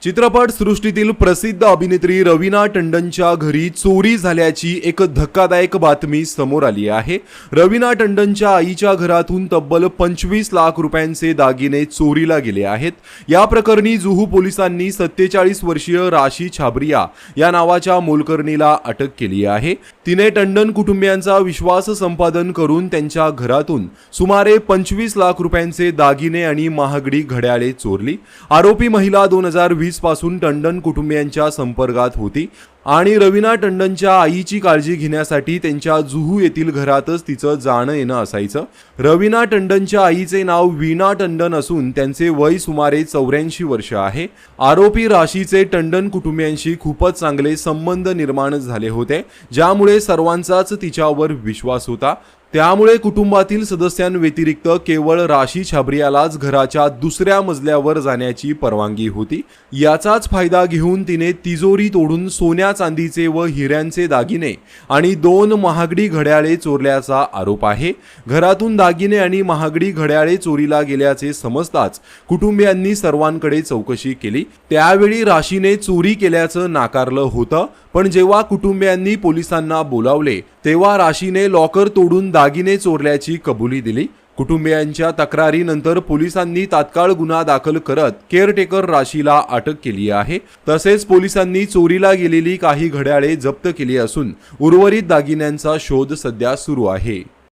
चित्रपट सृष्टीतील प्रसिद्ध अभिनेत्री रवीना टंडनच्या घरी चोरी झाल्याची एक धक्कादायक बातमी समोर आली आहे। रवीना टंडनच्या आईच्या घरातून तब्बल 25 लाख रुपयांचे दागिने चोरीला गेले आहेत। या प्रकरणी जुहू पोलिसांनी 47 वर्षीय राशी छाबरिया या नावाच्या मोलकरणीला अटक केली आहे। तिने टंडन कुटुंबियांचा विश्वास संपादन करून त्यांच्या घरातून सुमारे 25 लाख रुपयांचे दागिने आणि महागडी घड्याळे चोरली। आरोपी महिला 2020 पासून टंडन कुटुंबियांच्या संपर्कात होती आणि रवीना टंडनच्या आईची काळजी घेण्यासाठी त्यांच्या जुहू येथील घरातच तिचं जाणं येणं असायचं। रवीना टंडनच्या आईचे नाव वीणा टंडन असून त्यांचे वय सुमारे 84 वर्ष आहे। आरोपी राशीचे टंडन कुटुंबियांशी खूपच चांगले संबंध निर्माण झाले होते, ज्यामुळे सर्वांचाच तिच्यावर विश्वास होता। त्यामुळे कुटुंबातील सदस्यांव्यतिरिक्त केवळ राशी छाबरियालाच घराच्या दुसऱ्या मजल्यावर जाण्याची परवानगी होती। याचाच फायदा घेऊन तिने तिजोरी तोडून सोन्या चांदीचे व हिऱ्यांचे दागिने आणि 2 महागडी घड्याळे चोरल्याचा आरोप आहे। घरातून दागिने आणि महागडी घड्याळे चोरीला गेल्याचे समजताच कुटुंबियांनी सर्वांकडे चौकशी केली। त्यावेळी राशीने चोरी केल्याचं नाकारलं होतं, पण जेव्हा कुटुंबियांनी पोलिसांना बोलावले तेव्हा राशीने लॉकर तोडून दागिने चोरल्याची कबुली दिली। कुटुंबियांच्या तक्रारीनंतर पोलिसांनी तात्काळ गुन्हा दाखल करत केअरटेकर राशीला अटक केली आहे। तसेच पोलिसांनी चोरीला गेलेली काही घड्याळे जप्त केली असून उर्वरित दागिन्यांचा शोध सध्या सुरू आहे।